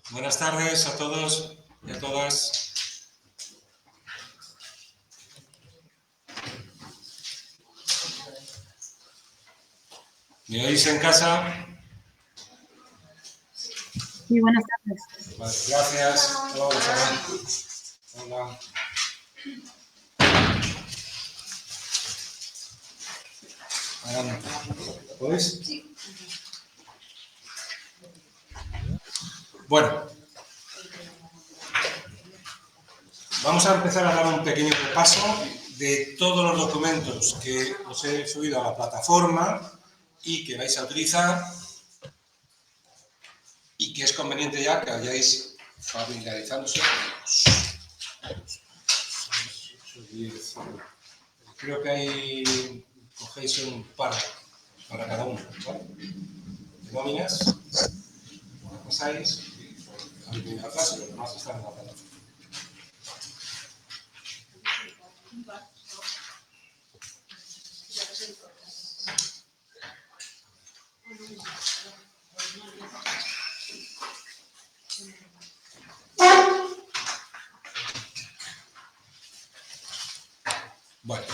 Buenas tardes a todos y a todas. ¿Me oís en casa? Sí, buenas tardes. Vale, gracias. Hola. Adelante. ¿Podéis? Bueno, vamos a empezar a dar un pequeño repaso de todos los documentos que os he subido a la plataforma y que vais a utilizar y que es conveniente ya que vayáis familiarizándose con ellos. Creo que hay, cogéis un par para cada uno, ¿vale? De nóminas, lo pasáis y habéis venido atrás y los demás están en la plataforma. Bueno,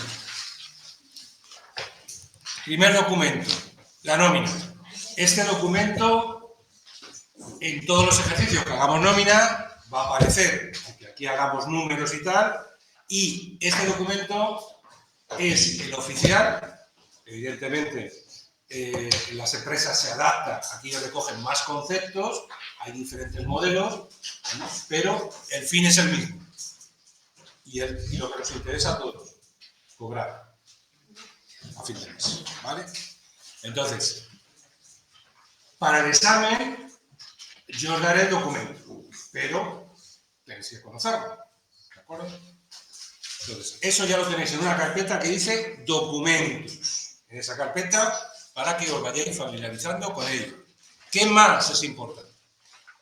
primer documento, la nómina. Este documento, en todos los ejercicios que hagamos nómina, va a aparecer, aunque aquí hagamos números y tal, y este documento es el oficial. Evidentemente, las empresas se adaptan, aquí recogen más conceptos, hay diferentes modelos, pero el fin es el mismo. Y lo que nos interesa a todos, cobrar a fin de mes, ¿vale? Entonces, para el examen, yo os daré el documento, pero tenéis que conocerlo, ¿de acuerdo? Entonces, eso ya lo tenéis en una carpeta que dice documentos. En esa carpeta, para que os vayáis familiarizando con ello. ¿Qué más es importante?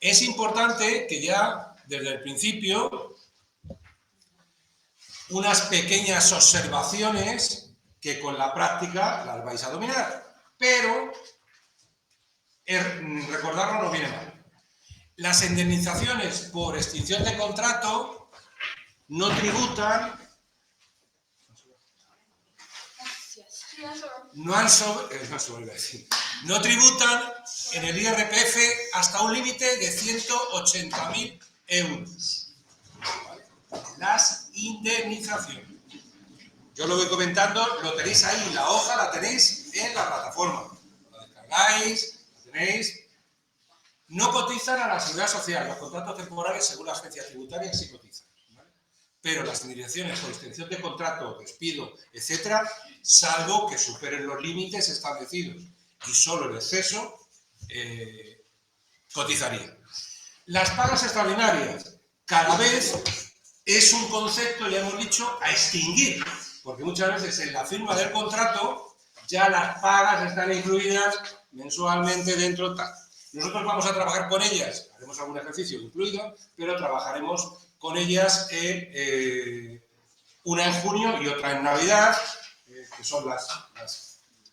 Es importante que ya, desde el principio, unas pequeñas observaciones que con la práctica las vais a dominar. Pero, recordarlo no viene mal. Las indemnizaciones por extinción de contrato no tributan, no tributan en el IRPF hasta un límite de 180.000 euros. ¿Vale? Las indemnizaciones. Yo lo voy comentando, lo tenéis ahí, la hoja la tenéis en la plataforma. La descargáis, la tenéis. No cotizan a la Seguridad Social. Los contratos temporales, según la agencia tributaria, sí cotizan. ¿Vale? Pero las indemnizaciones por extensión de contrato, despido, etcétera, salvo que superen los límites establecidos y solo el exceso, cotizaría. Las pagas extraordinarias, cada vez es un concepto, ya hemos dicho, a extinguir, porque muchas veces en la firma del contrato ya las pagas están incluidas mensualmente dentro tal. Nosotros vamos a trabajar con ellas, haremos algún ejercicio incluido, pero trabajaremos con ellas una en junio y otra en Navidad, que son las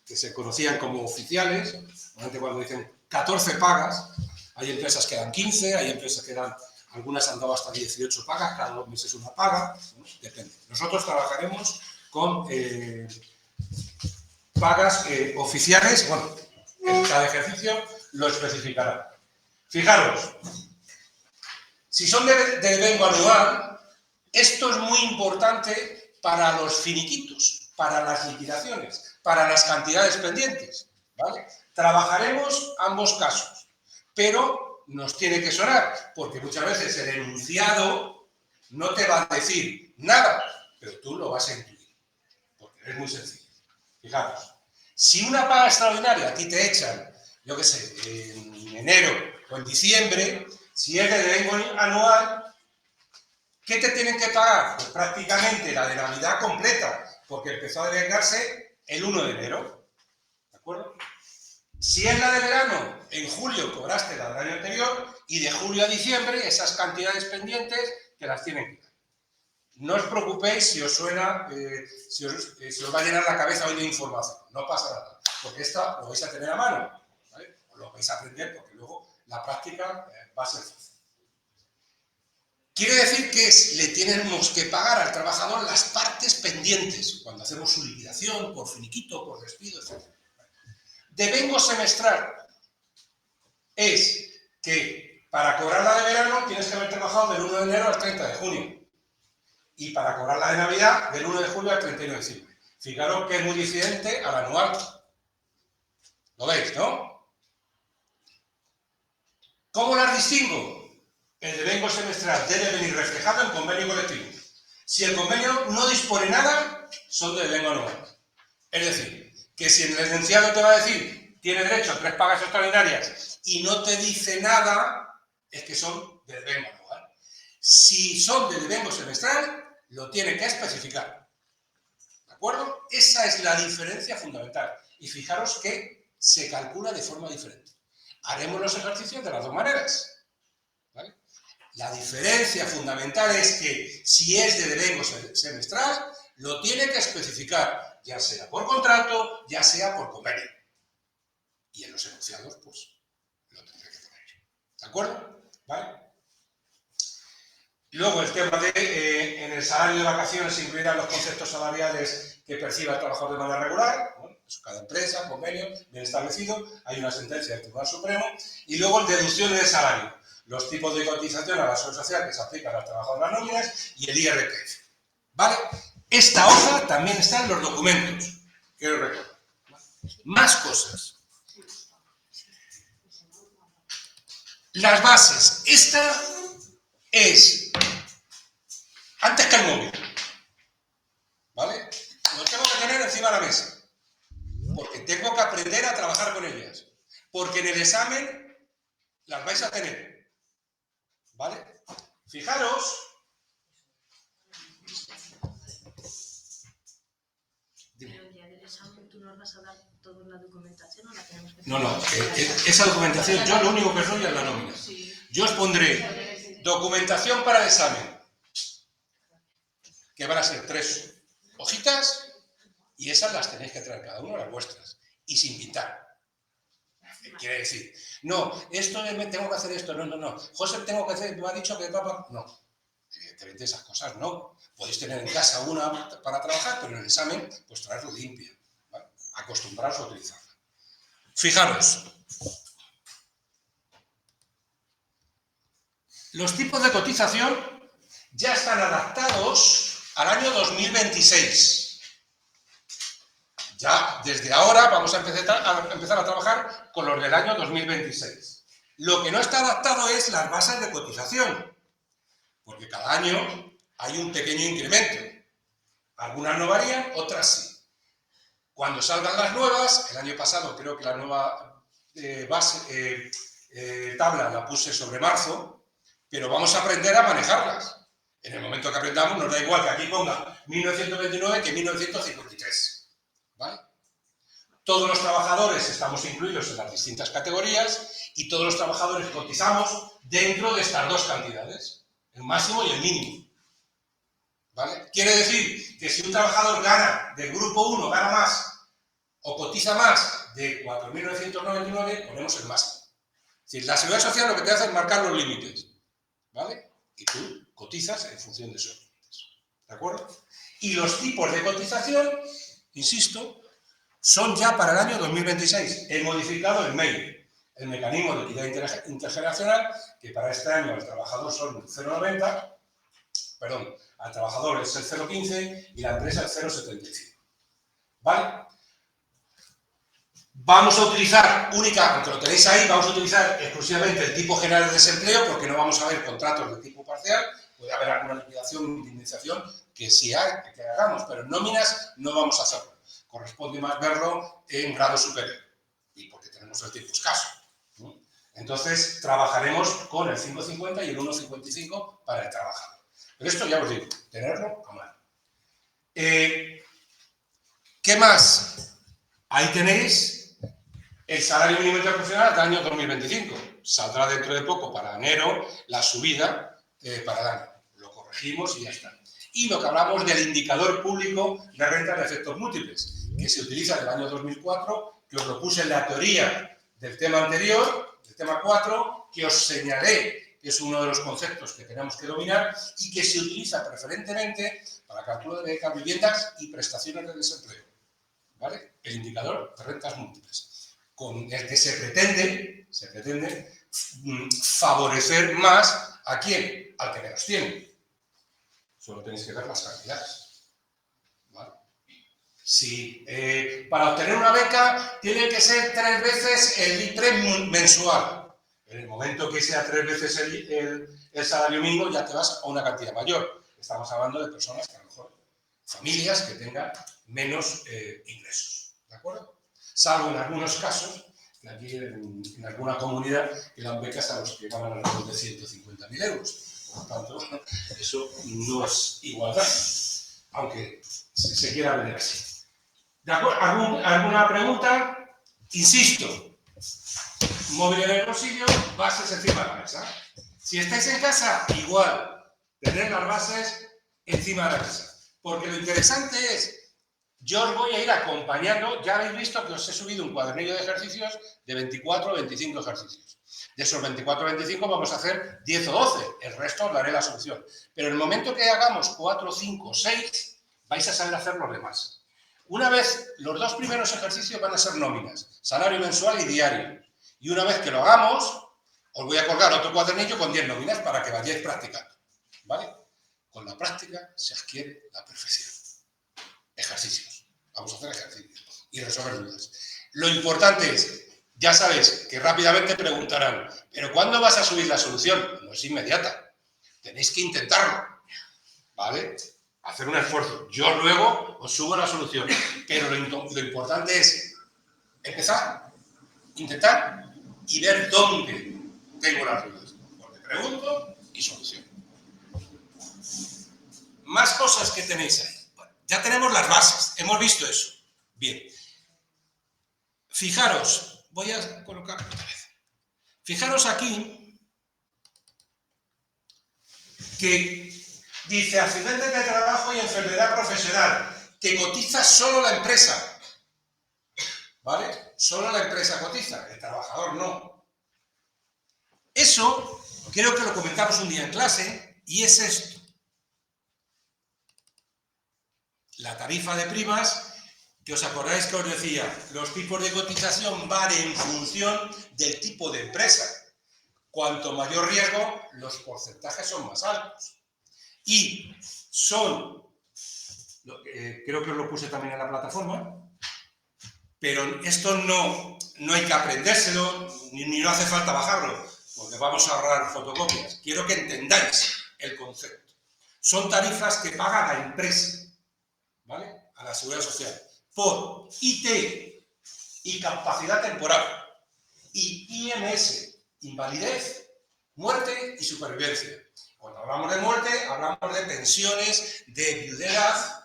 que se conocían como oficiales. Normalmente cuando dicen 14 pagas, hay empresas que dan 15, hay empresas que dan, algunas han dado hasta 18 pagas, cada 2 meses una paga, ¿no? Depende. Nosotros trabajaremos con pagas oficiales, bueno, en cada ejercicio lo especificará. Fijaros, si son de devengo anual, esto es muy importante para los finiquitos, para las liquidaciones, para las cantidades pendientes, ¿vale? Trabajaremos ambos casos, pero nos tiene que sonar, porque muchas veces el enunciado no te va a decir nada, pero tú lo vas a intuir, porque es muy sencillo. Fijaros, si una paga extraordinaria a ti te echan, yo qué sé, en enero o en diciembre, si es de devengo anual, ¿qué te tienen que pagar? Pues prácticamente la de Navidad completa, porque empezó a devengarse el 1 de enero. ¿De acuerdo? Si es la de verano, en julio cobraste la del año anterior y de julio a diciembre esas cantidades pendientes te las tienen que dar. No os preocupéis si os suena, si os va a llenar la cabeza hoy de información. No pasa nada, porque esta lo vais a tener a mano, ¿vale? Lo vais a aprender porque luego la práctica va a ser fácil. Quiere decir que le tenemos que pagar al trabajador las partes pendientes, cuando hacemos su liquidación, por finiquito, por despido, etc. Devengo semestral es que para cobrar la de verano tienes que haber trabajado del 1 de enero al 30 de junio. Y para cobrar la de Navidad, del 1 de julio al 31 de diciembre. Fijaros que es muy diferente al anual. ¿Lo veis, no? ¿Cómo las distingo? El devengo semestral debe venir reflejado en convenio colectivo. Si el convenio no dispone nada, son de devengo anual. Es decir, que si el enunciado te va a decir tiene derecho a 3 pagas extraordinarias y no te dice nada, es que son de devengo anual. Si son de devengo semestral, lo tiene que especificar. ¿De acuerdo? Esa es la diferencia fundamental. Y fijaros que se calcula de forma diferente. Haremos los ejercicios de las dos maneras. ¿Vale? La diferencia fundamental es que si es de devengo semestral, lo tiene que especificar, ya sea por contrato, ya sea por convenio. Y en los enunciados, pues, lo tendré que poner yo. ¿De acuerdo? ¿Vale? Luego, el tema de, en el salario de vacaciones se incluirán los conceptos salariales que perciba el trabajador de manera regular. Bueno, eso cada empresa, convenio, bien establecido. Hay una sentencia del Tribunal Supremo. Y luego, deducciones de salario. Los tipos de cotización a la seguridad social que se aplican al trabajador de las nóminas y el IRPF. ¿Vale? Esta hoja también está en los documentos. Quiero recordar. Más cosas. Las bases. Esta es antes que el móvil. ¿Vale? Lo tengo que tener encima de la mesa. Porque tengo que aprender a trabajar con ellas. Porque en el examen las vais a tener. ¿Vale? Fijaros. Pero el día del examen tú nos vas a dar toda la documentación o la tenemos que... No, esa documentación yo lo único que doy es la nómina. Yo os pondré documentación para el examen, que van a ser 3 hojitas y esas las tenéis que traer cada uno, las vuestras, y sin pintar. Quiere decir, no, esto tengo que hacer esto, no. José, tengo que hacer, me ha dicho que papá. No, evidentemente esas cosas no. Podéis tener en casa una para trabajar, pero en el examen, pues traerlo limpia. ¿Vale? Acostumbraros a utilizarla. Fijaros. Los tipos de cotización ya están adaptados al año 2026. Ya desde ahora vamos a empezar a trabajar con los del año 2026. Lo que no está adaptado es las bases de cotización, porque cada año hay un pequeño incremento. Algunas no varían, otras sí. Cuando salgan las nuevas, el año pasado creo que la nueva tabla la puse sobre marzo, pero vamos a aprender a manejarlas. En el momento que aprendamos nos da igual que aquí ponga 1929 que 1953. ¿Vale? Todos los trabajadores estamos incluidos en las distintas categorías y todos los trabajadores cotizamos dentro de estas dos cantidades, el máximo y el mínimo. ¿Vale? Quiere decir que si un trabajador gana del grupo 1, gana más o cotiza más de 4.999, ponemos el máximo. Es decir, la Seguridad Social lo que te hace es marcar los límites. ¿Vale? Y tú cotizas en función de esos límites. ¿De acuerdo? Y los tipos de cotización, insisto, son ya para el año 2026. He modificado el MEI, el mecanismo de equidad intergeneracional, que para este año al trabajador son 0,90, perdón, al trabajador es el 0,15 y la empresa el 0,75. ¿Vale? Vamos a utilizar aunque lo tenéis ahí, vamos a utilizar exclusivamente el tipo general de desempleo, porque no vamos a ver contratos de tipo parcial. Puede haber alguna liquidación, indemnización, que sí que hagamos, pero en nóminas no vamos a hacerlo. Corresponde más verlo en grado superior, y porque tenemos el tiempo escaso, ¿no? Entonces, trabajaremos con el 5,50 y el 1,55 para el trabajador. Pero esto ya os digo, tenerlo a mano. ¿Qué más? Ahí tenéis el salario mínimo interprofesional del año 2025. Saldrá dentro de poco, para enero, la subida para el año. Lo corregimos y ya está. Y lo que hablamos del indicador público de renta de efectos múltiples, que se utiliza en el año 2004, que os lo puse en la teoría del tema anterior, del tema 4, que os señalé es uno de los conceptos que tenemos que dominar y que se utiliza preferentemente para calculo de becas, viviendas y prestaciones de desempleo, ¿vale? El indicador de rentas múltiples, con el que se pretende favorecer más ¿a quién? Al que menos tiene. Solo tenéis que ver las cantidades, ¿vale? Si para obtener una beca tiene que ser 3 veces el ITRE mensual. En el momento que sea 3 veces el salario mínimo ya te vas a una cantidad mayor. Estamos hablando de personas que a lo mejor, familias que tengan menos ingresos, ¿de acuerdo? Salvo en algunos casos, que aquí en alguna comunidad que dan becas a los que ganan alrededor de 150.000 euros. Por lo tanto, eso no es igualdad, aunque se quiera ver así. ¿De acuerdo? ¿Alguna pregunta? Insisto, móvil en el bolsillo, bases encima de la mesa. Si estáis en casa, igual, tener las bases encima de la mesa. Porque lo interesante es, yo os voy a ir acompañando, ya habéis visto que os he subido un cuadernillo de ejercicios de 24 o 25 ejercicios. De esos 24 o 25 vamos a hacer 10 o 12, el resto os daré la solución. Pero en el momento que hagamos 4, 5 o 6, vais a saber hacer los demás. Una vez, los 2 primeros ejercicios van a ser nóminas, salario mensual y diario. Y una vez que lo hagamos, os voy a colgar otro cuadernillo con 10 nóminas para que vayáis practicando, ¿vale? Con la práctica se adquiere la perfección. Ejercicios. Vamos a hacer ejercicios y resolver dudas. Lo importante es, ya sabéis que rápidamente preguntarán, ¿pero cuándo vas a subir la solución? No es inmediata. Tenéis que intentarlo, ¿vale? Hacer un esfuerzo. Yo luego os subo la solución. Pero lo importante es empezar, intentar y ver dónde tengo las dudas. Porque pregunto y solución. Más cosas que tenéis ahí. Bueno, ya tenemos las bases. Hemos visto eso. Bien. Fijaros. Voy a colocar otra vez. Fijaros aquí que dice accidentes de trabajo y enfermedad profesional, que cotiza solo la empresa, ¿vale? Solo la empresa cotiza, el trabajador no. Eso, creo que lo comentamos un día en clase, y es esto. La tarifa de primas, que os acordáis que os decía, los tipos de cotización van en función del tipo de empresa. Cuanto mayor riesgo, los porcentajes son más altos. Y son, creo que os lo puse también en la plataforma, pero esto no hay que aprendérselo, ni no hace falta bajarlo, porque vamos a ahorrar fotocopias. Quiero que entendáis el concepto. Son tarifas que paga la empresa, ¿vale? A la Seguridad Social, por IT y capacidad temporal, y IMS, invalidez, muerte y supervivencia. Cuando hablamos de muerte, hablamos de pensiones, de viudedad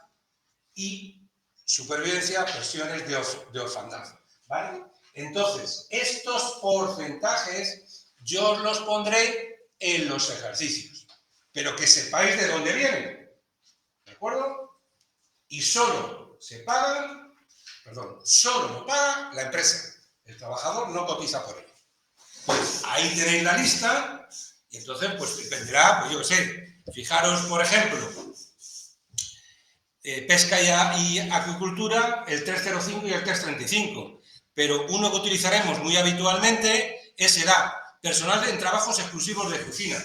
y supervivencia, pensiones de orfandad, ¿vale? Entonces, estos porcentajes yo os los pondré en los ejercicios, pero que sepáis de dónde vienen, ¿de acuerdo? Y solo lo paga la empresa. El trabajador no cotiza por ello. Pues ahí tenéis la lista. Y entonces, pues dependerá, pues yo qué sé, fijaros, por ejemplo, pesca y acuicultura, el 305 y el 335, pero uno que utilizaremos muy habitualmente será personal en trabajos exclusivos de oficina.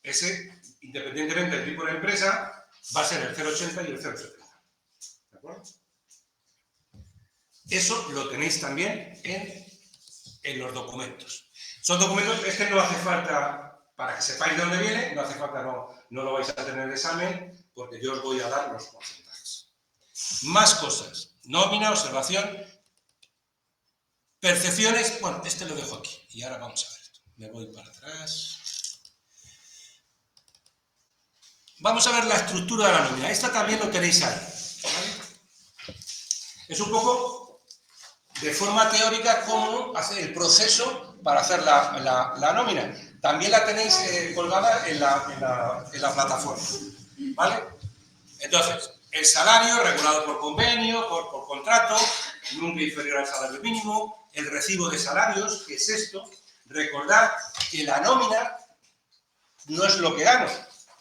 Ese, independientemente del tipo de empresa, va a ser el 080 y el 070. ¿De acuerdo? Eso lo tenéis también en los documentos. Son documentos, este no hace falta, para que sepáis de dónde viene, no hace falta, no lo vais a tener en el examen, porque yo os voy a dar los porcentajes. Más cosas. Nómina, observación, percepciones. Bueno, este lo dejo aquí. Y ahora vamos a ver esto. Me voy para atrás. Vamos a ver la estructura de la nómina. Esta también lo tenéis ahí, ¿vale? Es un poco de forma teórica cómo hacer el proceso para hacer la nómina. También la tenéis colgada en la plataforma, ¿vale? Entonces, el salario regulado por convenio, por contrato, nunca inferior al salario mínimo, el recibo de salarios, que es esto, Recordad que la nómina no es lo que gano.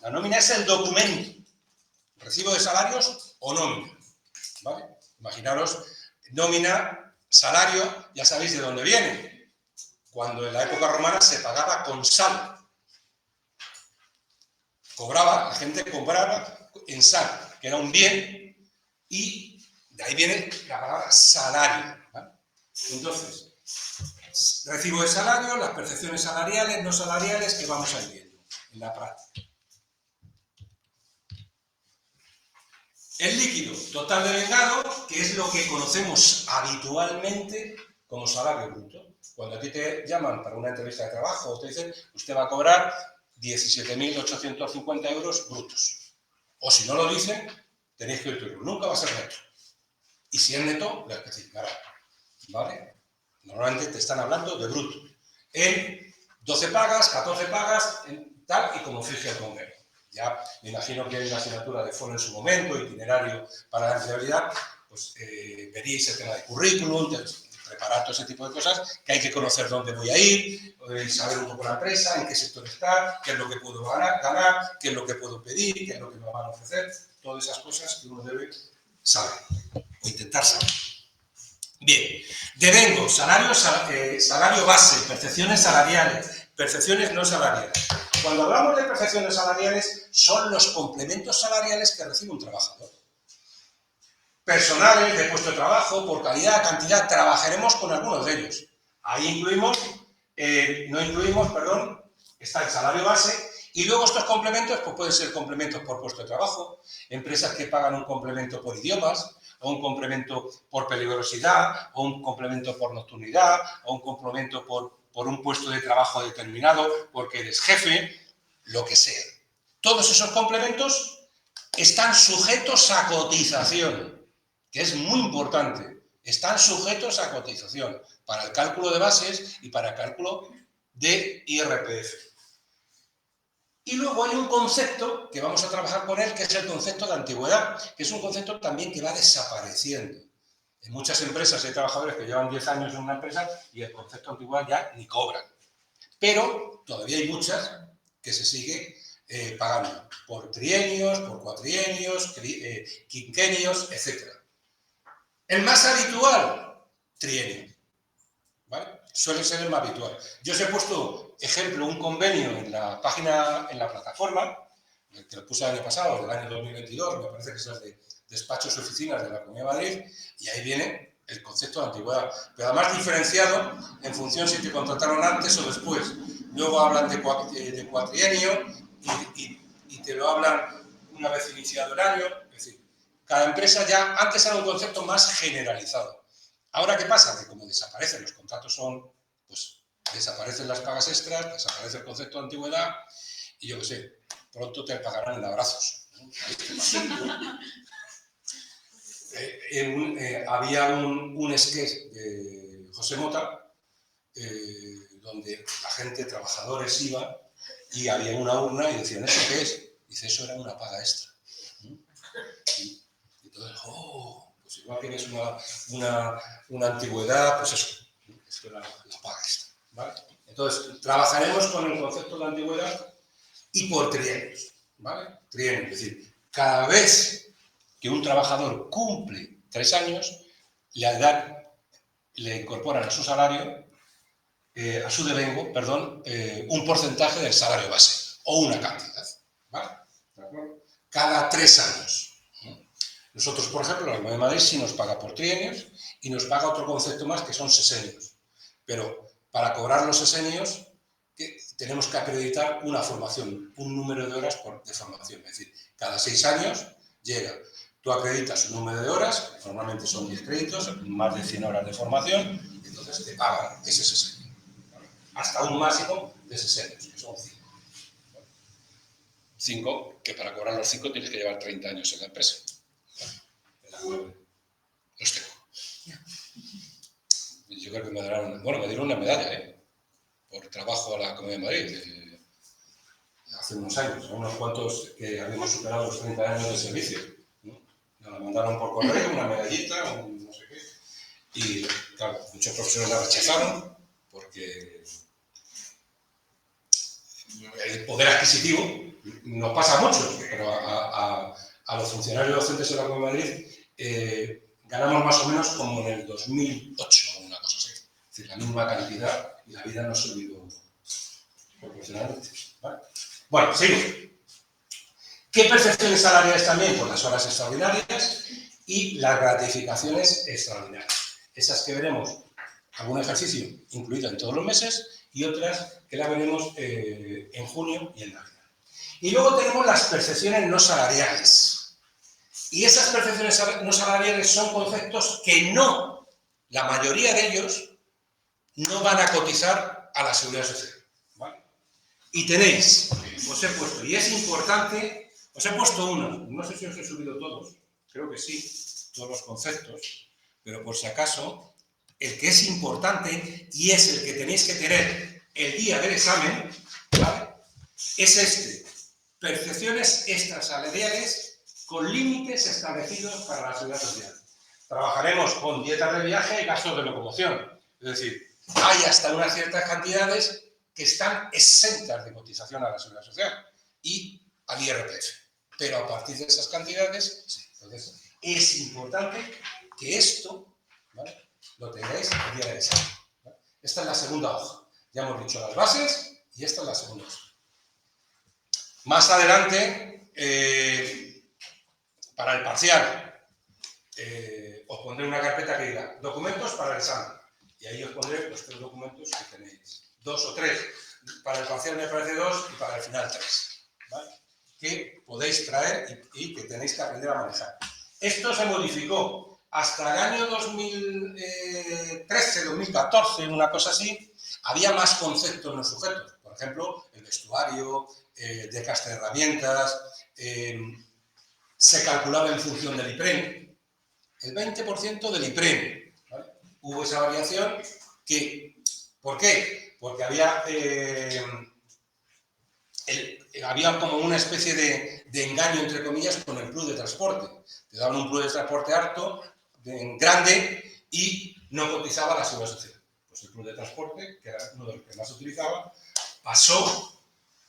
La nómina es el documento. Recibo de salarios o nómina. ¿Vale? Imaginaros, nómina, salario, ya sabéis de dónde viene. Cuando en la época romana se pagaba con sal. La gente cobraba en sal, que era un bien, y de ahí viene la palabra salario. ¿Vale? Entonces, recibo de salario, las percepciones salariales, no salariales, que vamos a ir viendo en la práctica. El líquido total devengado, que es lo que conocemos habitualmente como salario bruto. Cuando a ti te llaman para una entrevista de trabajo o te dicen, usted va a cobrar 17.850 euros brutos. O si no lo dicen, tenéis que oírlo. Nunca va a ser neto. Y si es neto, lo especificará. ¿Vale? Normalmente te están hablando de bruto. En 12 pagas, 14 pagas, tal y como fije el convenio. Ya me imagino que hay una asignatura de foro en su momento, itinerario para la empleabilidad, pues veríais el tema de currículum, preparar todo ese tipo de cosas, que hay que conocer dónde voy a ir, saber un poco la empresa, en qué sector está, qué es lo que puedo ganar, qué es lo que puedo pedir, qué es lo que me van a ofrecer, todas esas cosas que uno debe saber, o intentar saber. Bien, devengo, salario base, percepciones salariales, percepciones no salariales. Cuando hablamos de percepciones salariales, son los complementos salariales que recibe un trabajador. Personales, de puesto de trabajo, por calidad, cantidad, trabajaremos con algunos de ellos. Ahí está el salario base, y luego estos complementos pues pueden ser complementos por puesto de trabajo, empresas que pagan un complemento por idiomas, o un complemento por peligrosidad, o un complemento por nocturnidad, o un complemento por un puesto de trabajo determinado, porque eres jefe, lo que sea. Todos esos complementos están sujetos a cotización, que es muy importante. Están sujetos a cotización para el cálculo de bases y para el cálculo de IRPF. Y luego hay un concepto que vamos a trabajar con él, que es el concepto de antigüedad, que es un concepto también que va desapareciendo. En muchas empresas hay trabajadores que llevan 10 años en una empresa y el concepto de antigüedad ya ni cobran. Pero todavía hay muchas que se siguen pagando por trienios, por cuatrienios, quinquenios, etc. El más habitual, trienio. ¿Vale? Suele ser el más habitual. Yo os he puesto, ejemplo, un convenio en la página, en la plataforma, que lo puse el año pasado, del año 2022, me parece que es el de despachos y oficinas de la Comunidad de Madrid, y ahí viene el concepto de antigüedad, pero además diferenciado en función si te contrataron antes o después. Luego hablan de cuatrienio y te lo hablan una vez iniciado el año, es decir, cada empresa ya, antes era un concepto más generalizado. Ahora, ¿qué pasa? Que como desaparecen los contratos pues desaparecen las pagas extras, desaparece el concepto de antigüedad, y yo qué sé, pronto te pagarán en abrazos. Había un sketch de José Mota, donde la gente, trabajadores, iba y había una urna y decían, ¿eso qué es? Dice, eso era una paga extra. Y entonces, pues igual que es una antigüedad, pues eso, esto era la paga extra. ¿Vale? Entonces, trabajaremos con el concepto de antigüedad y por trienios. ¿Vale? Trienios, es decir, cada vez que un trabajador cumple 3 años, le incorporan a su salario, a su devengo, perdón, un porcentaje del salario base o una cantidad. ¿Vale? ¿De acuerdo? Cada 3 años. Nosotros, por ejemplo, la Comunidad de Madrid sí nos paga por trienios y nos paga otro concepto más que son sesenios. Pero para cobrar los sesenios tenemos que acreditar una formación, un número de horas de formación. Es decir, cada 6 años llega, tú acreditas un número de horas, normalmente son 10 créditos, más de 100 horas de formación, y entonces te pagan ese sesenio. Hasta un máximo de sesenios, que son 5. 5, que para cobrar los 5 tienes que llevar 30 años en la empresa. Los tengo. Yo creo que me dieron una medalla, por trabajo a la Comunidad de Madrid, hace unos años, unos cuantos que habíamos superado los 30 años de servicio, ¿no? Nos la mandaron por correo, una medallita, no sé qué, y claro, muchos profesores la rechazaron porque el poder adquisitivo nos pasa mucho, pero a los funcionarios docentes en la Comunidad de Madrid ganamos más o menos como en el 2008 o una cosa así. Es decir, la misma cantidad y la vida no ha subido proporcionalmente, ¿vale? Bueno, sigo. ¿Qué percepciones salariales también? Pues las horas extraordinarias y las gratificaciones extraordinarias. Esas que veremos, algún ejercicio incluido en todos los meses y otras que la veremos en junio y en Navidad. Y luego tenemos las percepciones no salariales. Y esas percepciones no salariales son conceptos que no, la mayoría de ellos, no van a cotizar a la Seguridad Social, ¿vale? Y tenéis, os he puesto, y es importante, os he puesto uno, no sé si os he subido todos, creo que sí, todos los conceptos, pero por si acaso, el que es importante y es el que tenéis que tener el día del examen, ¿vale? Es este, percepciones extrasalariales con límites establecidos para la Seguridad Social. Trabajaremos con dietas de viaje y gastos de locomoción, es decir, hay hasta unas ciertas cantidades que están exentas de cotización a la Seguridad Social y al IRPF, pero a partir de esas cantidades, sí. Entonces, es importante que esto, ¿vale?, lo tengáis el día del examen, ¿vale? Esta es la segunda hoja. Ya hemos dicho las bases y esta es la segunda hoja. Más adelante, para el parcial, os pondré una carpeta que diga documentos para el examen. Y ahí os pondré los 3 documentos que tenéis. 2 o 3. Para el parcial me parece 2 y para el final 3. ¿Vale? Que podéis traer y que tenéis que aprender a manejar. Esto se modificó hasta el año 2013, 2014, una cosa así. Había más conceptos en los sujetos. Por ejemplo, el vestuario, desgaste de herramientas, se calculaba en función del IPREM. El 20% del IPREM. ¿Vale? Hubo esa variación que, ¿por qué? Porque había como una especie de engaño, entre comillas, con el plus de transporte. Te daban un plus de transporte alto, grande, y no cotizaba la Seguridad Social. Pues el plus de transporte, que era uno de los que más se utilizaba, pasó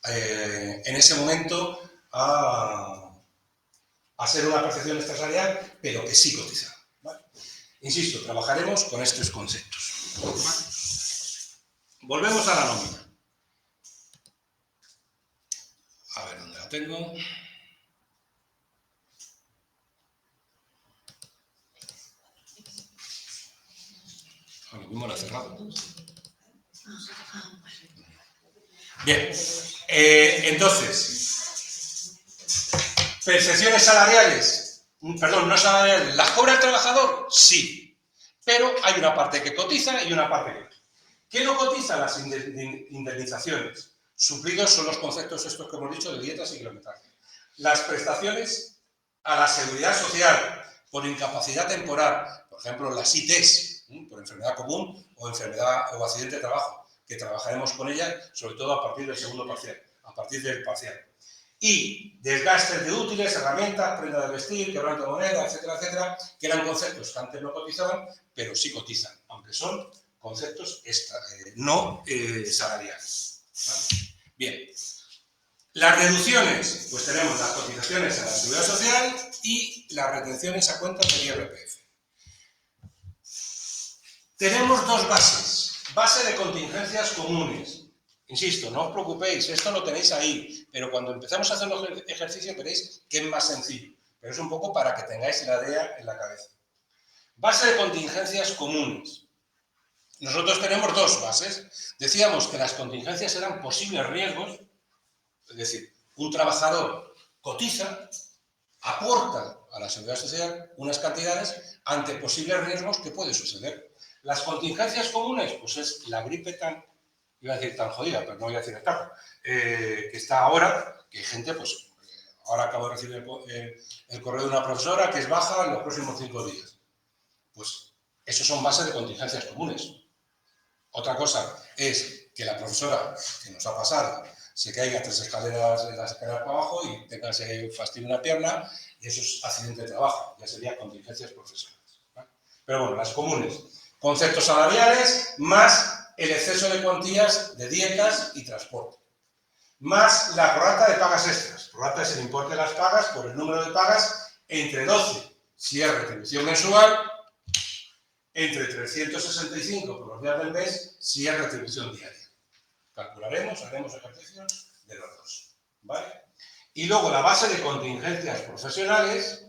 en ese momento a ser una percepción extrasalarial, pero que sí cotizaba. ¿Vale? Insisto, trabajaremos con estos conceptos. Volvemos a la nómina. A ver dónde la tengo. Lo mismo la he cerrado. Bien, entonces, percepciones salariales, perdón, no salariales, ¿las cobra el trabajador? Sí, pero hay una parte que cotiza y una parte que no. ¿Qué no cotiza? Las indemnizaciones. Suplidos son los conceptos estos que hemos dicho de dietas y kilometraje. Las prestaciones a la Seguridad Social por incapacidad temporal, por ejemplo, las ITs, por enfermedad común o enfermedad o accidente de trabajo, que trabajaremos con ellas, sobre todo a partir del segundo parcial, a partir del parcial. Y desgastes de útiles, herramientas, prenda de vestir, quebranto de moneda, etcétera, etcétera, que eran conceptos que antes no cotizaban, pero sí cotizan, aunque son conceptos no salariales. ¿Vale? Bien. Las reducciones, pues tenemos las cotizaciones a la Seguridad Social y las retenciones a cuentas del IRPF. Tenemos 2 bases. Base de contingencias comunes. Insisto, no os preocupéis, esto lo tenéis ahí, pero cuando empezamos a hacer los ejercicios veréis que es más sencillo. Pero es un poco para que tengáis la idea en la cabeza. Base de contingencias comunes. Nosotros tenemos 2 bases. Decíamos que las contingencias eran posibles riesgos, es decir, un trabajador cotiza, aporta a la Seguridad Social unas cantidades ante posibles riesgos que puede suceder. Las contingencias comunes, pues es la gripe tan, iba a decir tan jodida, pero no voy a decir esta, que está ahora, que hay gente, pues, ahora acabo de recibir el correo de una profesora que es baja en los próximos 5 días. Pues, esos son bases de contingencias comunes. Otra cosa es que la profesora, que nos ha pasado, se caiga 3 escaleras de las escaleras para abajo y tenga ese fastidio en una pierna, y eso es accidente de trabajo, ya sería contingencias profesionales, ¿vale? Pero bueno, las comunes, conceptos salariales más el exceso de cuantías de dietas y transporte. más la prorrata de pagas extras. Prorrata es el importe de las pagas por el número de pagas entre 12, si es retribución mensual, entre 365 por los días del mes, si es retribución diaria. Calcularemos, haremos ejercicios de los dos, ¿vale? Y luego la base de contingencias profesionales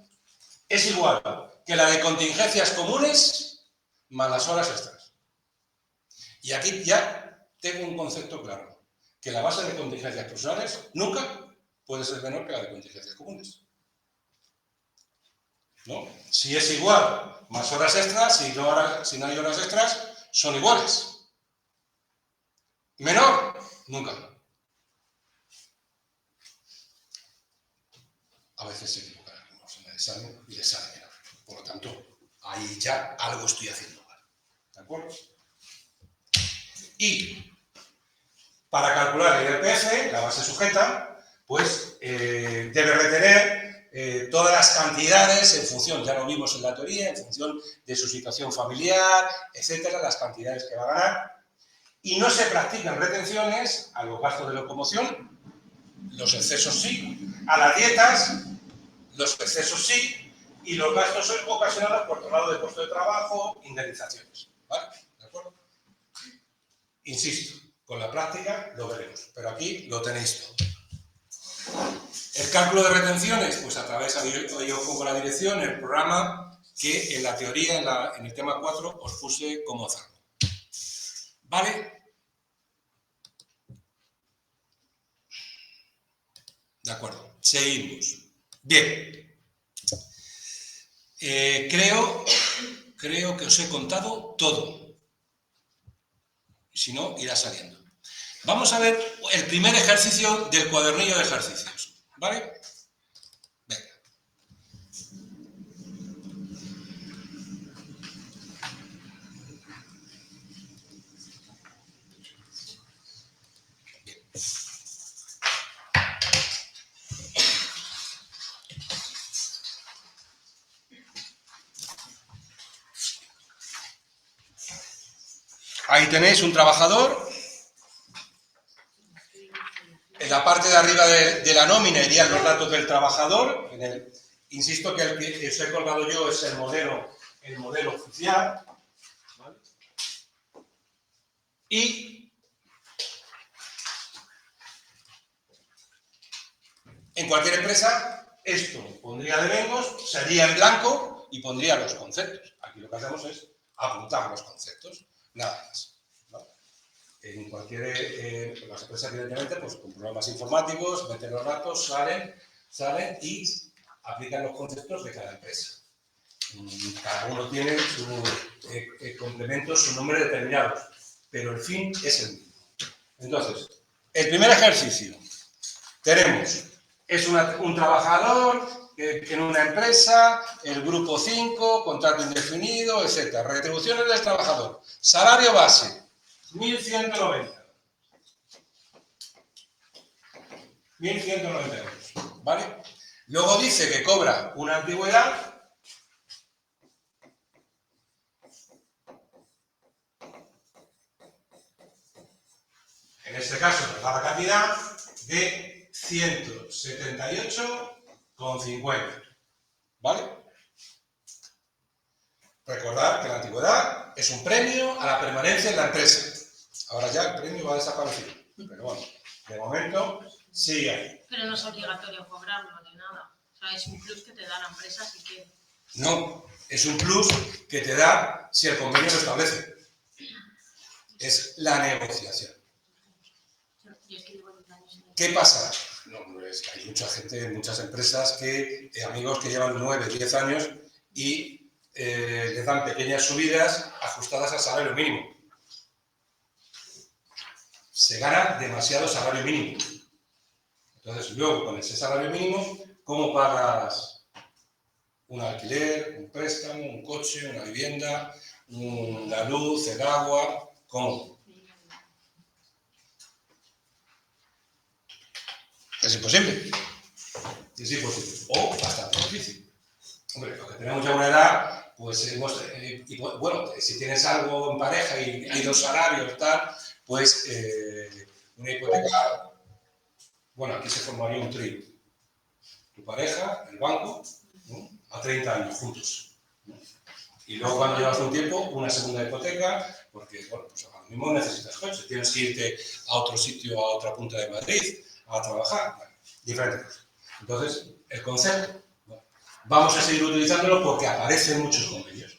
es igual que la de contingencias comunes más las horas extras. Y aquí ya tengo un concepto claro, que la base de contingencias profesionales nunca puede ser menor que la de contingencias comunes. ¿No? Si es igual, más horas extras, si no hay horas extras, son iguales. Menor, nunca. A veces se equivocaremos en el examen y les sale menor. Por lo tanto, ahí ya algo estoy haciendo mal. ¿De acuerdo? Y para calcular el IRPF, la base sujeta, pues debe retener todas las cantidades en función, ya lo vimos en la teoría, en función de su situación familiar, etcétera, las cantidades que va a ganar. Y no se practican retenciones a los gastos de locomoción, los excesos sí, a las dietas, los excesos sí, y los gastos ocasionados por traslado de puesto de trabajo, indemnizaciones. ¿Vale? ¿De acuerdo? Insisto, con la práctica lo veremos, pero aquí lo tenéis todo. El cálculo de retenciones, pues a través, ahí os pongo la dirección, el programa que en la teoría, en el tema 4, os puse cómo hacerlo. ¿Vale? De acuerdo, seguimos. Bien. Creo que os he contado todo. Si no, irá saliendo. Vamos a ver el primer ejercicio del cuadernillo de ejercicios. ¿Vale? Venga. Bien. Ahí tenéis un trabajador. En la parte de arriba de la nómina irían los datos del trabajador. Insisto que el que os he colgado yo es el modelo oficial. ¿Vale? Y en cualquier empresa, esto pondría devengos, sería en blanco y pondría los conceptos. Aquí lo que hacemos es apuntar los conceptos, nada más. ¿Vale? En cualquier, las empresas, evidentemente, pues con programas informáticos, meten los datos, salen y aplican los conceptos de cada empresa. Cada uno tiene su complemento, su nombre determinados, pero el fin es el mismo. Entonces, el primer ejercicio, tenemos, es un trabajador en una empresa, el grupo 5, contrato indefinido, etc. Retribuciones del trabajador, salario base, 1.190. 1.190 euros, ¿vale? Luego dice que cobra una antigüedad. En este caso nos da la cantidad de 178,50. ¿Vale? Recordad que la antigüedad es un premio a la permanencia en la empresa. Ahora ya el premio va a desaparecer. Pero bueno, de momento sigue ahí. Pero no es obligatorio cobrarlo ni nada. O sea, es un plus que te da la empresa si quieres. No, es un plus que te da si el convenio lo establece. Es la negociación. ¿Qué pasa? No, es que hay mucha gente, muchas empresas, amigos que llevan 9, 10 años y les dan pequeñas subidas ajustadas al salario mínimo. Se gana demasiado salario mínimo. Entonces, luego, con ese salario mínimo, ¿cómo pagas un alquiler, un préstamo, un coche, una vivienda, la luz, el agua? ¿Cómo? Es imposible. Es imposible. O bastante difícil. Hombre, los que tenemos ya una edad, pues bueno, si tienes algo en pareja y hay dos salarios, tal, pues una hipoteca Bueno, aquí se formaría un trío. Tu pareja, el banco, ¿no? A 30 años juntos, ¿no? Y luego cuando llevas un tiempo, una segunda hipoteca, porque, bueno, pues ahora mismo necesitas coche, tienes que irte a otro sitio, a otra punta de Madrid, a trabajar, bueno, diferentes cosas. Entonces, el concepto, bueno, vamos a seguir utilizándolo porque aparecen muchos convenios.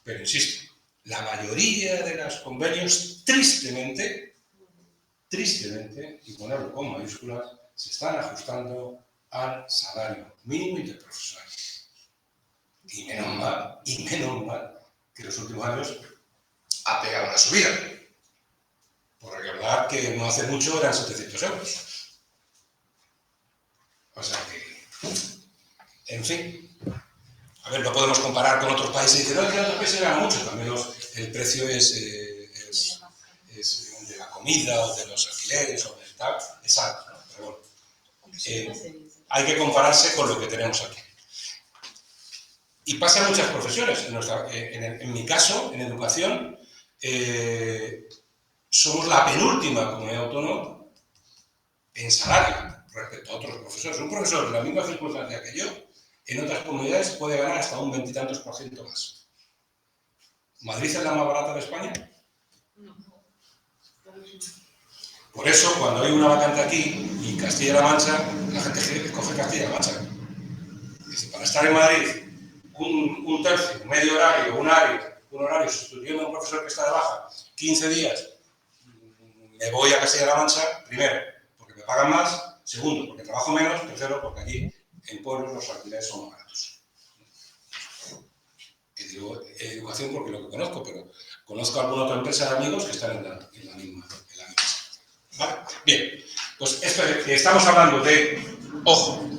Pero insisto, la mayoría de los convenios, tristemente, y ponerlo con mayúsculas, se están ajustando al salario mínimo interprofesional. Y menos mal, que en los últimos años ha pegado una subida. Por recordar que no hace mucho eran 700 euros. O sea que, en fin, a ver, no podemos comparar con otros países y decir, no, que en otros países ganan mucho, también el precio es de la comida o de los alquileres o del tal, es alto, ¿no? Pero bueno, hay que compararse con lo que tenemos aquí. Y pasa en muchas profesiones. En mi caso, en educación, somos la penúltima comunidad autónoma en salario respecto a otros profesores. Un profesor de la misma circunstancia que yo, en otras comunidades puede ganar hasta un 20 y tantos % más. ¿Madrid es la más barata de España? No. Por eso, cuando hay una vacante aquí, y Castilla-La Mancha, la gente escoge Castilla-La Mancha. Dice, para estar en Madrid, un tercio, medio horario, un horario sustituyendo a un profesor que está de baja, 15 días, me voy a Castilla-La Mancha, primero, porque me pagan más, segundo, porque trabajo menos, tercero, porque aquí en pueblos los alquileres son más baratos. Y digo educación porque lo que conozco, pero conozco alguna otra empresa de amigos que están en la misma. ¿Vale? Bien, pues esto estamos hablando de, ojo,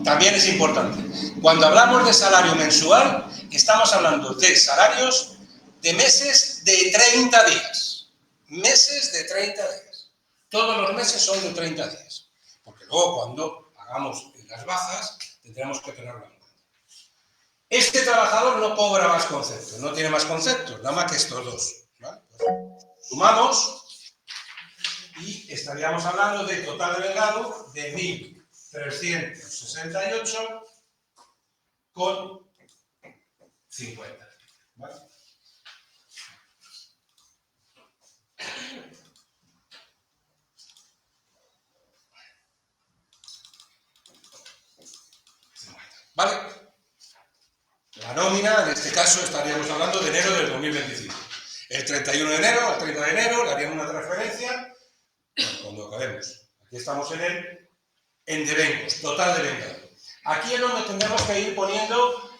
también es importante, cuando hablamos de salario mensual, estamos hablando de salarios de meses de 30 días. Meses de 30 días. Todos los meses son de 30 días. Porque luego cuando hagamos las bajas, tendremos que tenerlo en cuenta. Este trabajador no cobra más conceptos, no tiene más conceptos, nada más que estos dos. ¿Vale? Sumamos y estaríamos hablando de total delegado de 1.368 con 50. ¿Vale? ¿Vale? La nómina, en este caso, estaríamos hablando de enero del 2025. El 31 de enero, al 30 de enero, le harían una transferencia cuando acabemos. Aquí estamos en devengos, total devengado. Aquí es donde tendremos que ir poniendo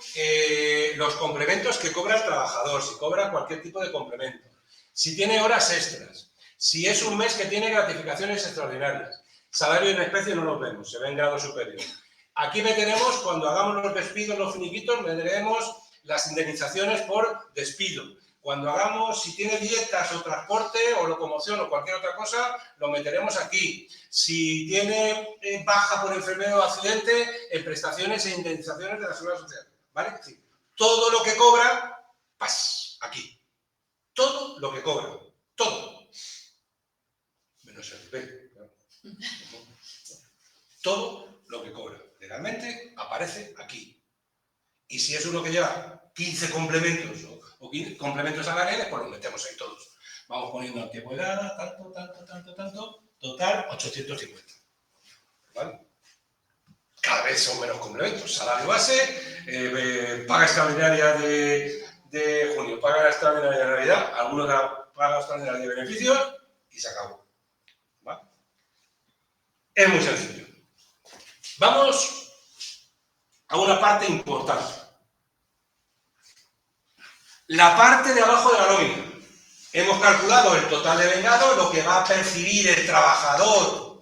los complementos que cobra el trabajador, si cobra cualquier tipo de complemento, si tiene horas extras, si es un mes que tiene gratificaciones extraordinarias. Salario en especie no los vemos, se ve en grado superior. Aquí meteremos, cuando hagamos los despidos, los finiquitos, meteremos las indemnizaciones por despido. Cuando hagamos, si tiene dietas o transporte o locomoción o cualquier otra cosa, lo meteremos aquí. Si tiene baja por enfermedad o accidente, en prestaciones e indemnizaciones de la Seguridad Social. ¿Vale? Es decir, todo lo que cobra, ¡pas! Aquí. Todo lo que cobra. Todo. Menos el nivel. Claro. Todo lo que cobra. Legalmente aparece aquí. Y si es uno que lleva 15 complementos o 15 complementos salariales, pues los metemos ahí todos. Vamos poniendo antigüedad, tanto, total 850. ¿Vale? Cada vez son menos complementos. Salario base, paga extraordinaria de junio, paga extraordinaria de Navidad, algunos paga extraordinaria de beneficios y se acabó. ¿Vale? Es muy sencillo. Vamos a una parte importante. La parte de abajo de la nómina. Hemos calculado el total de vengado, lo que va a percibir el trabajador,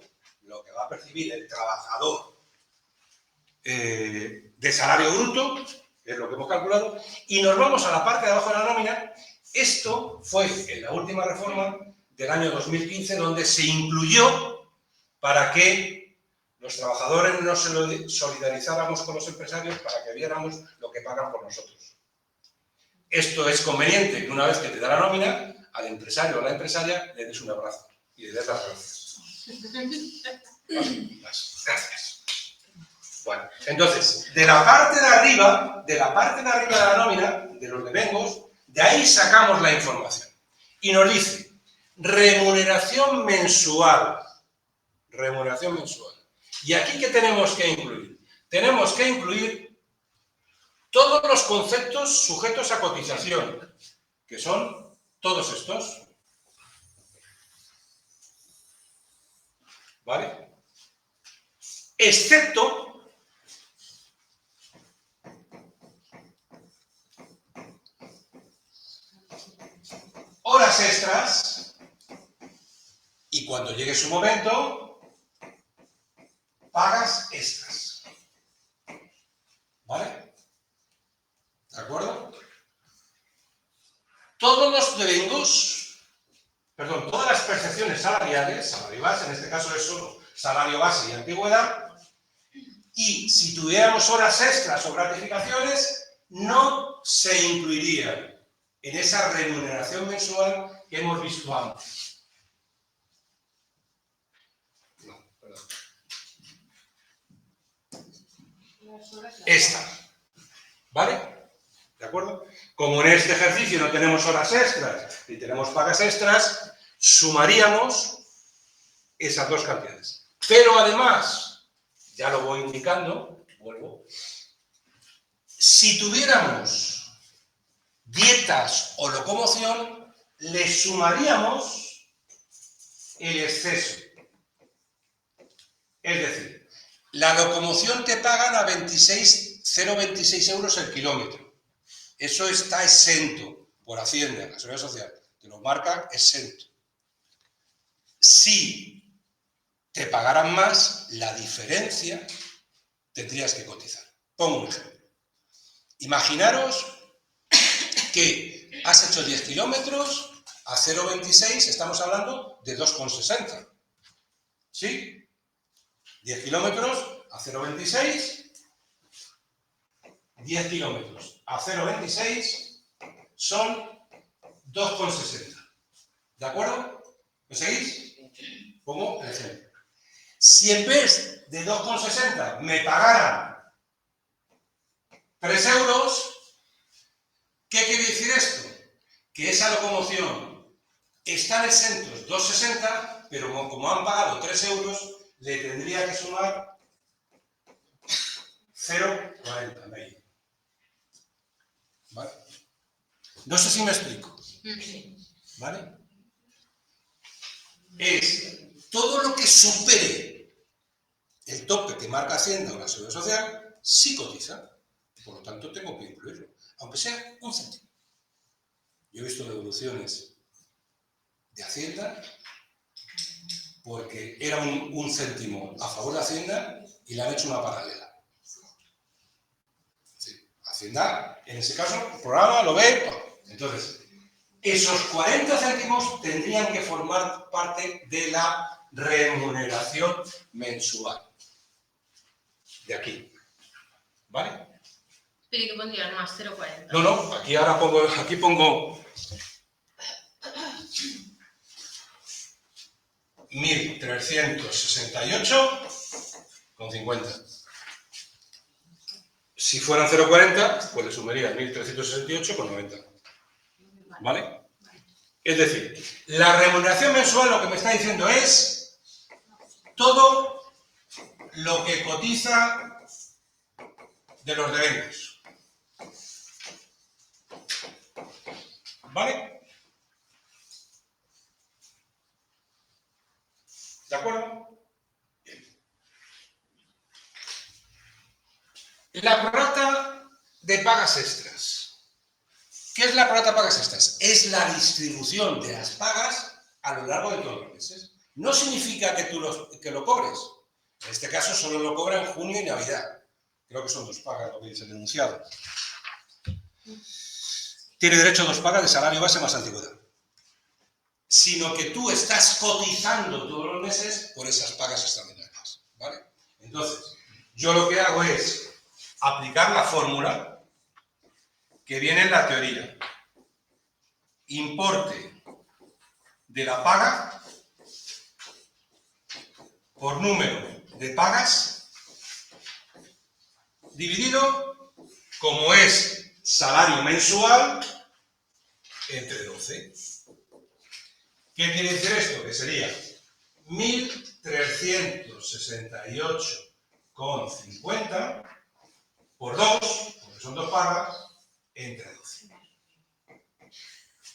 de salario bruto, es lo que hemos calculado, y nos vamos a la parte de abajo de la nómina. Esto fue en la última reforma del año 2015, donde se incluyó para que los trabajadores nos solidarizáramos con los empresarios para que viéramos lo que pagan por nosotros. Esto es conveniente que una vez que te da la nómina, al empresario o a la empresaria le des un abrazo y le des las gracias. Gracias. Bueno, entonces, de la parte de arriba de la nómina, de los devengos, de ahí sacamos la información. Y nos dice, remuneración mensual. Remuneración mensual. ¿Y aquí qué tenemos que incluir? Tenemos que incluir todos los conceptos sujetos a cotización, que son todos estos. ¿Vale? Excepto horas extras y cuando llegue su momento, pagas extras. ¿Vale? ¿De acuerdo? Todos los devengos, perdón, todas las percepciones salariales, salario base, en este caso es solo salario base y antigüedad, y si tuviéramos horas extras o gratificaciones, no se incluirían en esa remuneración mensual que hemos visto antes. No, perdón. Esta. ¿Vale? ¿De acuerdo? Como en este ejercicio no tenemos horas extras ni tenemos pagas extras, sumaríamos esas dos cantidades. Pero además, ya lo voy indicando, vuelvo, si tuviéramos dietas o locomoción, le sumaríamos el exceso. Es decir, la locomoción te pagan a 0,26 euros el kilómetro. Eso está exento por Hacienda, la Seguridad Social. Te lo marcan exento. Si te pagaran más, la diferencia tendrías que cotizar. Pongo un ejemplo. Imaginaros que has hecho 10 kilómetros a 0,26, estamos hablando de 2,60. ¿Sí? 10 kilómetros a 0,26, 10 kilómetros a 0,26 son 2,60. ¿De acuerdo? ¿Me seguís? Pongo el ejemplo. Si en vez de 2,60 me pagaran 3 euros, ¿qué quiere decir esto? Que esa locomoción están exentos 2,60, pero como han pagado 3 euros, le tendría que sumar 0,40. ¿Vale? No sé si me explico. ¿Vale? Es todo lo que supere el tope que marca Hacienda o la Seguridad Social, sí cotiza. Por lo tanto, tengo que incluirlo, aunque sea un céntimo. Yo he visto devoluciones de Hacienda porque era un céntimo a favor de Hacienda y le han hecho una paralela. Sí, Hacienda, en ese caso, el programa lo ve. Entonces, esos 40 céntimos tendrían que formar parte de la remuneración mensual. De aquí. ¿Vale? Pero ¿y qué pondrías más? 0,40. No, aquí ahora pongo 1.368,50. Si fueran 0,40, pues le sumaría 1.368,90. ¿Vale? Es decir, la remuneración mensual lo que me está diciendo es todo lo que cotiza de los devengos. ¿Vale? ¿De acuerdo? Bien. La prorrata de pagas extras. ¿Qué es la prorrata de pagas extras? Es la distribución de las pagas a lo largo de todos los meses. No significa que tú lo cobres. En este caso solo lo cobra en junio y Navidad. Creo que son 2 pagas lo que dice el enunciado. Tiene derecho a 2 pagas de salario base más antigüedad. Sino que tú estás cotizando todos los meses por esas pagas extraordinarias. ¿Vale? Entonces, yo lo que hago es aplicar la fórmula que viene en la teoría. Importe de la paga por número de pagas dividido, como es salario mensual, entre 12. ¿Qué quiere decir esto? Que sería 1.368,50 por 2, porque son 2 pagas, entre 12.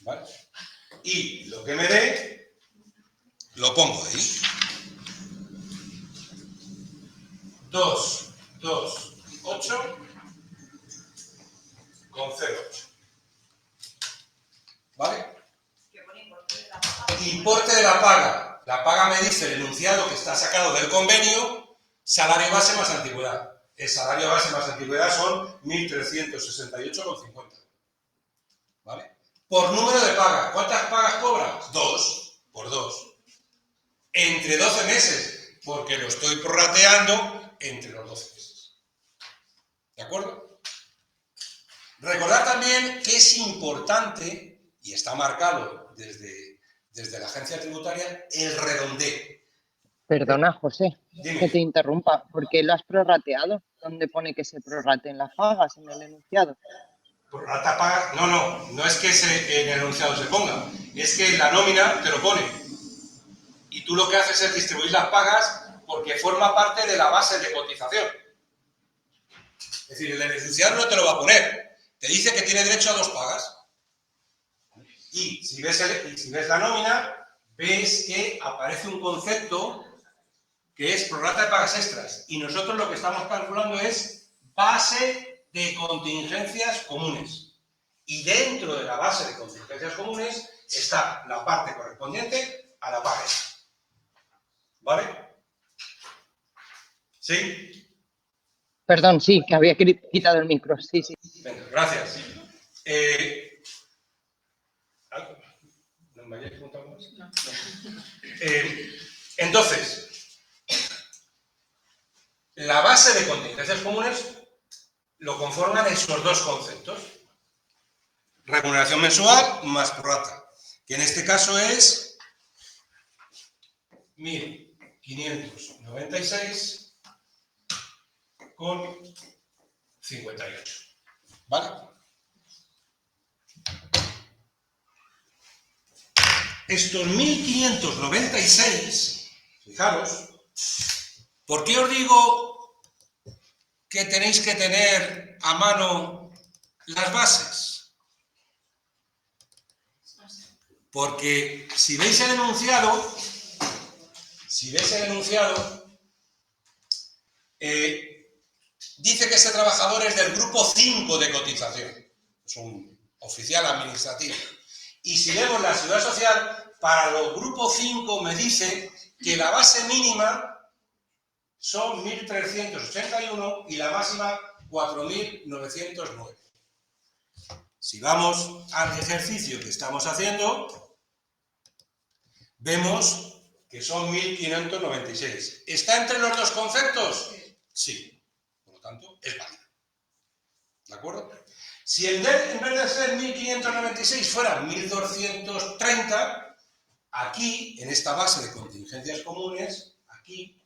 ¿Vale? Y lo que me dé, lo pongo ahí. 228,08. ¿Vale? Importe de la paga. La paga me dice el enunciado que está sacado del convenio, salario base más antigüedad. El salario base más antigüedad son 1.368,50. ¿Vale? Por número de pagas. ¿Cuántas pagas cobras? 2, por 2. Entre 12 meses, porque lo estoy prorrateando entre los 12 meses. ¿De acuerdo? Recordad también que es importante, y está marcado desde la agencia tributaria, el redondeo. Perdona, José, Dime. que te interrumpa. ¿Por qué lo has prorrateado? ¿Dónde pone que se prorrateen las pagas en el enunciado? Prorrata pagas, no es que en el enunciado se ponga, es que en la nómina te lo pone. Y tú lo que haces es distribuir las pagas porque forma parte de la base de cotización. Es decir, el enunciado no te lo va a poner. Te dice que tiene derecho a 2 pagas. Y si ves la nómina, ves que aparece un concepto que es prorrata de pagas extras. Y nosotros lo que estamos calculando es base de contingencias comunes. Y dentro de la base de contingencias comunes está la parte correspondiente a la paga extra. ¿Vale? ¿Sí? Perdón, sí, que había quitado el micro. Sí, sí. Venga, gracias. ¿No me habéis preguntado más? No. Entonces, la base de contingencias comunes lo conforman esos dos conceptos. Remuneración mensual más prorrata, que en este caso es 1.596,58. ¿Vale? Estos 1.596, fijaros, ¿por qué os digo que tenéis que tener a mano las bases? Porque si veis el enunciado, dice que ese trabajador es del grupo 5 de cotización, es un oficial administrativo. Y si vemos la seguridad social, para los grupos 5 me dice que la base mínima son 1.381 y la máxima 4.909. Si vamos al ejercicio que estamos haciendo, vemos que son 1.596. ¿Está entre los dos conceptos? Sí. Por lo tanto, es válido. ¿De acuerdo? Si en vez de ser 1.596 fuera 1.230, aquí, en esta base de contingencias comunes, aquí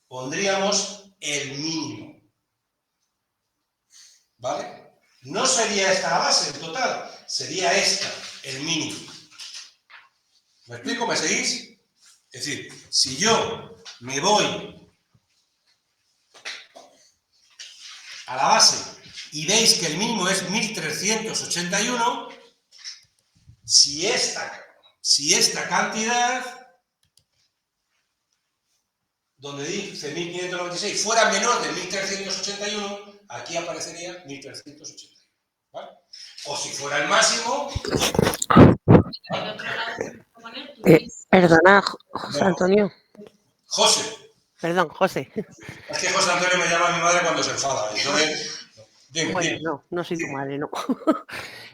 pondríamos el mínimo. ¿Vale? No sería esta la base en total, sería esta, el mínimo. ¿Me explico? ¿Me seguís? Es decir, si yo me voy a la base y veis que el mínimo es 1.381, si esta cantidad, donde dice 1.596, fuera menor de 1.381, aquí aparecería 1.381. ¿Vale? O si fuera el máximo... Perdona, José Antonio. José. Perdón, José. Es que José Antonio me llama a mi madre cuando se enfada. Entonces, dime. Bueno, no soy tu madre, no.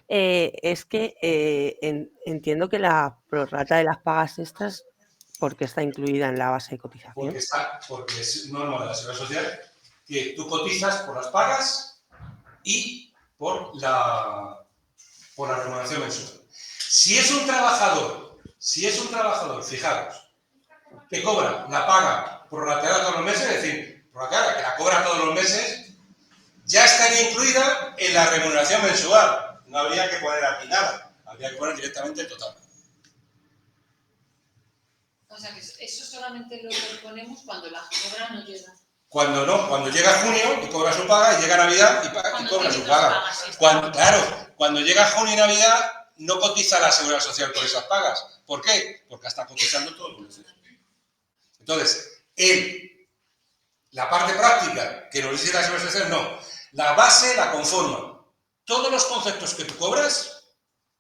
Es que entiendo que la prorrata de las pagas extras, porque está incluida en la base de cotización. Porque es norma de la Seguridad Social que tú cotizas por las pagas y por la remuneración mensual. Si es un trabajador, fijaros, que cobra la paga prorrateada todos los meses, es decir, prorrateada, que la cobra todos los meses, ya estaría incluida en la remuneración mensual. No habría que poner aquí nada, habría que poner directamente el total. O sea que eso solamente lo ponemos cuando la cobra no llega. Cuando no, cuando llega junio y cobra su paga, y llega Navidad y cobra su paga. Cuando llega junio y Navidad, no cotiza la Seguridad Social por esas pagas. ¿Por qué? Porque está cotizando todos los meses. Entonces, la parte práctica que nos dice la Seguridad Social, no. La base la conforma todos los conceptos que tú cobras,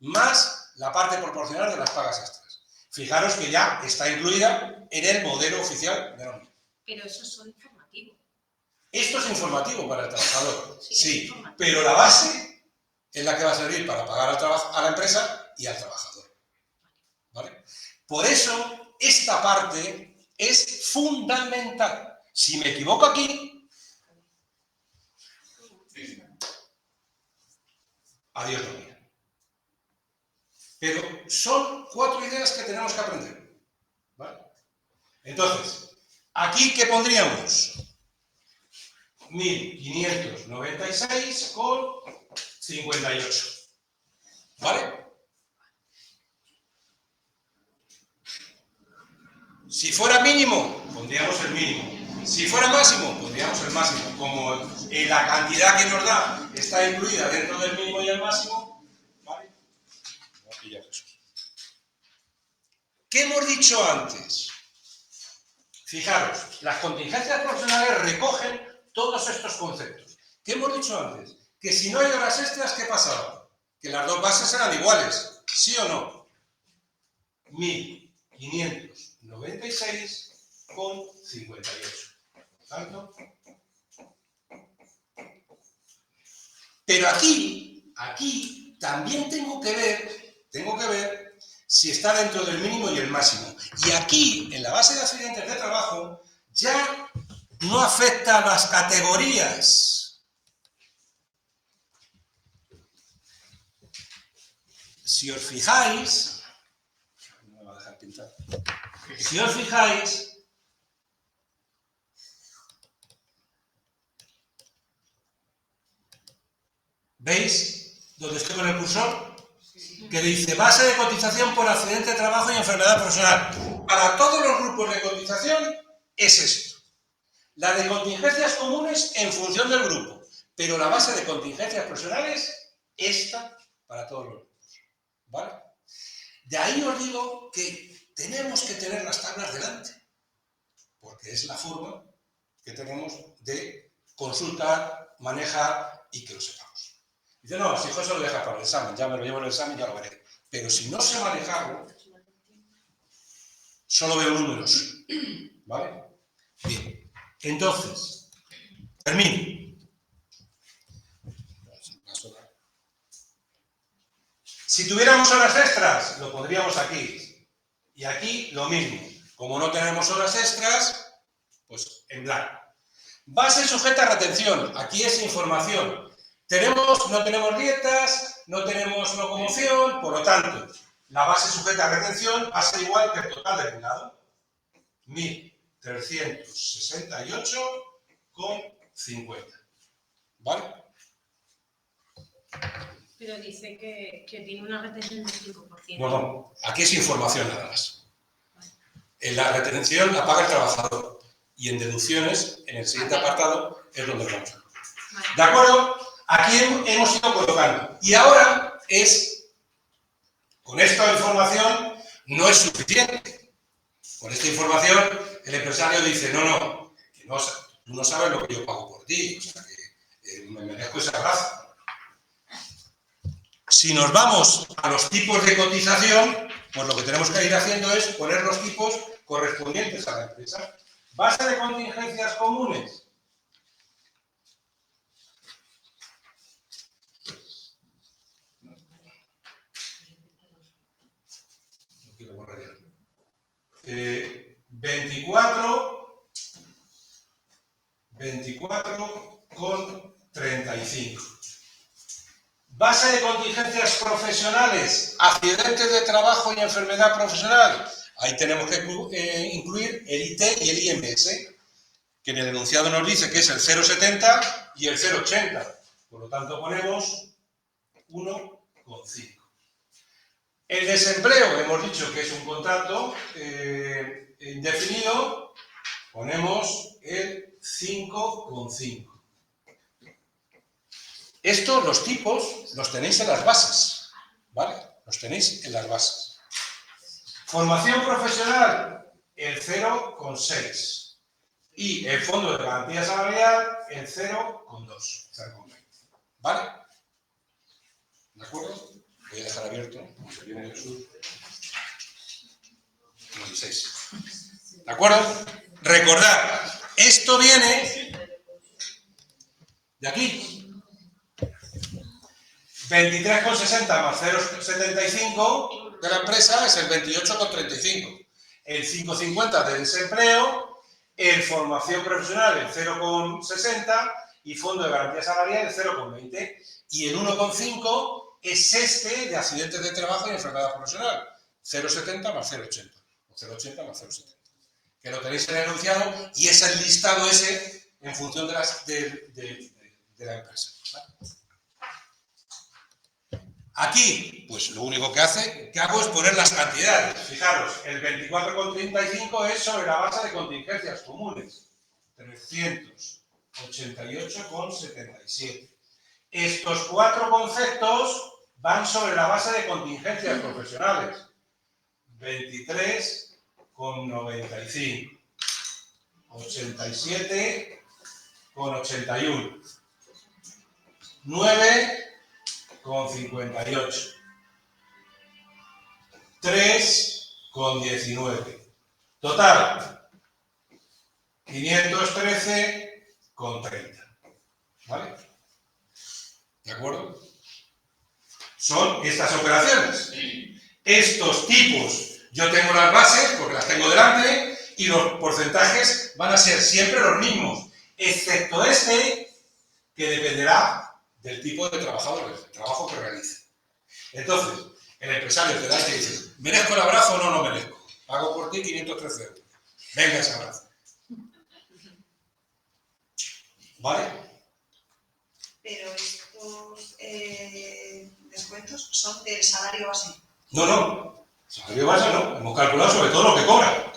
más la parte proporcional de las pagas extras. Fijaros que ya está incluida en el modelo oficial de nómina. Pero eso es solo informativo. Esto es informativo para el trabajador, sí, informativo. pero la base es la que va a servir para pagar a la empresa y al trabajador. ¿Vale? Por eso, esta parte es fundamental. Si me equivoco aquí, adiós nómina. Pero son 4 ideas que tenemos que aprender. ¿Vale? Entonces, aquí, ¿qué pondríamos? 1.596,58. ¿Vale? Si fuera mínimo, pondríamos el mínimo. Si fuera máximo, pondríamos el máximo. Como la cantidad que nos da está incluida dentro del mínimo y el máximo, ¿vale? ¿Qué hemos dicho antes? Fijaros, las contingencias profesionales recogen todos estos conceptos. ¿Qué hemos dicho antes? Que si no hay horas extras, ¿qué pasaba? Que las dos bases eran iguales, ¿sí o no? 1.596,58. Por tanto, pero aquí también tengo que ver si está dentro del mínimo y el máximo. Y aquí, en la base de accidentes de trabajo, ya no afecta a las categorías. Si os fijáis, no me va a dejar pintar. Si os fijáis, ¿veis dónde estoy con el cursor? Que dice base de cotización por accidente de trabajo y enfermedad profesional. Para todos los grupos de cotización es esto. La de contingencias comunes en función del grupo, pero la base de contingencias profesionales, esta para todos los grupos. ¿Vale? De ahí os digo que tenemos que tener las tablas delante, porque es la forma que tenemos de consultar, manejar y que lo sepamos. Dice, no, si José lo deja para el examen, ya me lo llevo en el examen, ya lo veré. Pero si no sé manejarlo, solo veo números. ¿Vale? Bien. Entonces, termino. Si tuviéramos horas extras, lo pondríamos aquí. Y aquí lo mismo. Como no tenemos horas extras, pues en blanco. Base sujeta a retención. Aquí es información. No tenemos dietas, no tenemos locomoción, por lo tanto, la base sujeta a retención va a ser igual que el total del empleado. 1.368,50. ¿Vale? Pero dice que tiene una retención del 5%. No, aquí es información nada más. En la retención la paga el trabajador y en deducciones, en el siguiente apartado, es donde vamos. ¿De acuerdo? Aquí hemos ido colocando. Y ahora con esta información no es suficiente. Con esta información el empresario dice, no, que tú no sabes lo que yo pago por ti, o sea que me merezco ese abrazo. Si nos vamos a los tipos de cotización, pues lo que tenemos que ir haciendo es poner los tipos correspondientes a la empresa. Base de contingencias comunes. No quiero borrar ya. 24,35. Base de contingencias profesionales, accidentes de trabajo y enfermedad profesional. Ahí tenemos que incluir el IT y el IMS, que en el enunciado nos dice que es el 0,70 y el 0,80. Por lo tanto, ponemos 1,5. El desempleo, hemos dicho que es un contrato indefinido, ponemos el 5,5. Estos, los tipos, los tenéis en las bases, ¿vale? Los tenéis en las bases. Formación profesional, el 0,6. Y el fondo de garantía salarial, el 0,2. 0,20. ¿Vale? ¿De acuerdo? Voy a dejar abierto, se viene Jesús. 16. ¿De acuerdo? Recordad, esto viene de aquí. 23,60 más 0,75 de la empresa es el 28,35. El 5,50 de desempleo, el formación profesional el 0,60 y fondo de garantía salarial el 0,20. Y el 1,5 es este de accidentes de trabajo y enfermedad profesional. 0,70 más 0,80. O 0,80 más 0,70. Que lo tenéis en el enunciado y es el listado ese en función de la empresa. ¿Vale? Aquí, pues lo único que hago es poner las cantidades. Fijaros, el 24,35 es sobre la base de contingencias comunes. 388,77. Estos cuatro conceptos van sobre la base de contingencias profesionales. 23,95. 87,81. 9,58. 3,19. Total, 513,30. ¿Vale? ¿De acuerdo? Son estas operaciones. Estos tipos, yo tengo las bases porque las tengo delante y los porcentajes van a ser siempre los mismos, excepto este que dependerá del tipo de trabajador, del trabajo que realice. Entonces, el empresario te da y te dice, ¿merezco el abrazo o no lo merezco? Pago por ti 513 euros. Venga ese abrazo. ¿Vale? Pero estos descuentos son del salario base. No. Salario base no. Hemos calculado sobre todo lo que cobra.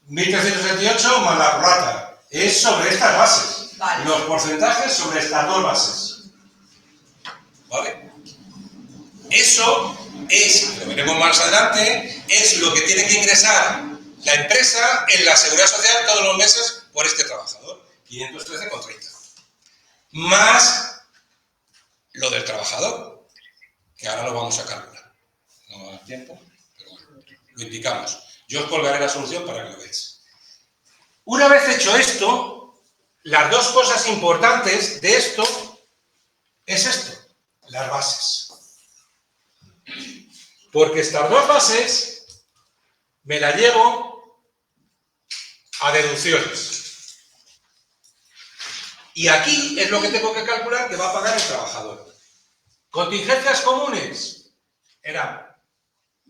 1.368 más la prorrata. Es sobre estas bases. Vale. Los porcentajes sobre estas dos bases. ¿Vale? Eso es, lo veremos más adelante, es lo que tiene que ingresar la empresa en la Seguridad Social todos los meses por este trabajador. 513,30. Más lo del trabajador, que ahora lo vamos a calcular. No va a dar tiempo, pero bueno, lo indicamos. Yo os colgaré la solución para que lo veáis. Una vez hecho esto, las dos cosas importantes de esto es esto, las bases. Porque estas dos bases me las llevo a deducciones. Y aquí es lo que tengo que calcular que va a pagar el trabajador. Contingencias comunes eran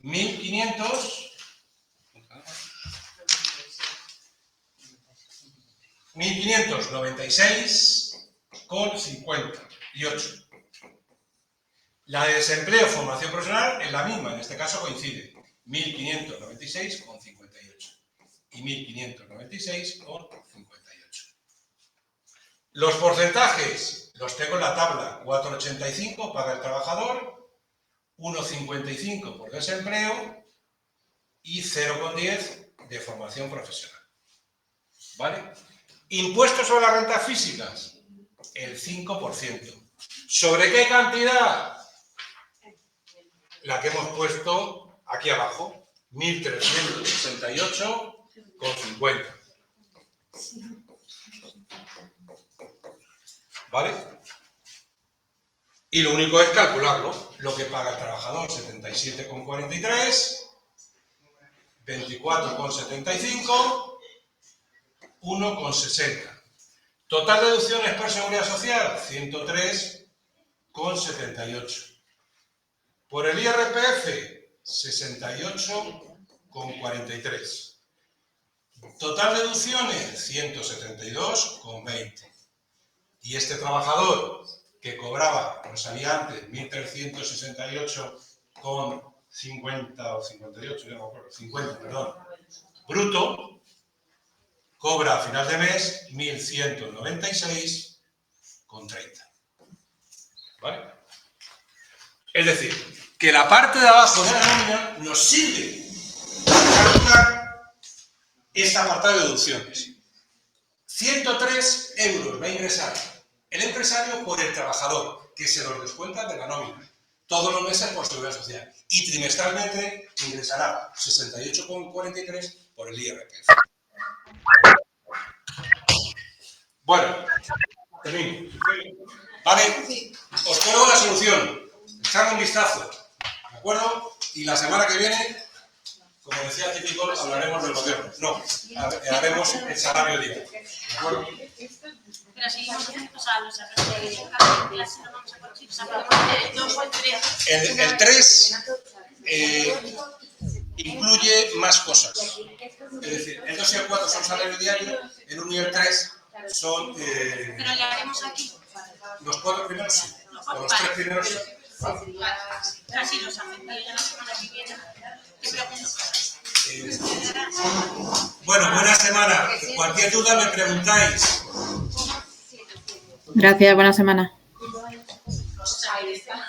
1.596,58. La de desempleo, formación profesional es la misma, en este caso coincide. 1.596,58 y 1.596,58. Los porcentajes los tengo en la tabla. 4,85 paga el trabajador, 1,55 por desempleo y 0,10 de formación profesional. ¿Vale? Impuestos sobre las rentas físicas, el 5%. ¿Sobre qué cantidad? La que hemos puesto aquí abajo, 1.368,50. ¿Vale? Y lo único es calcularlo. Lo que paga el trabajador, 77,43, 24,75, 1,60. Total deducciones por seguridad social, 103,78. Por el IRPF, 68,80. 172,43. Total deducciones, 172,20. Y este trabajador que cobraba, nos salía antes, 1.368,50 o 58, ya no me acuerdo, 50, perdón, bruto, cobra a final de mes 1.196,30. ¿Vale? Es decir, que la parte de abajo de la nómina nos sirve para calcular este apartado de deducciones. 103 euros va a ingresar el empresario por el trabajador, que se los descuenta de la nómina, todos los meses por seguridad social. Y trimestralmente ingresará 68,43 por el IRPF. Bueno, termino. Vale, os cuelgo la solución. Echad un vistazo. ¿De acuerdo? Y la semana que viene, como decía Típico, hablaremos del gobierno. No, haremos el salario diario. ¿De acuerdo? Pero seguimos haciendo, o sea, los ejercicios de cada clase no vamos a conseguir, o sea, podemos hacer 2 o 3. El 3 incluye más cosas. Es decir, el 2 y el 4 son salario diario, el 1 y el 3 son... Pero le haremos aquí. Los 4 primeros sí, o los 3 primeros sí. Así los afecto yo ya la semana que viene. Te pregunto cosas. Bueno, buena semana. Cualquier duda me preguntáis. Gracias, buena semana. Ahí está.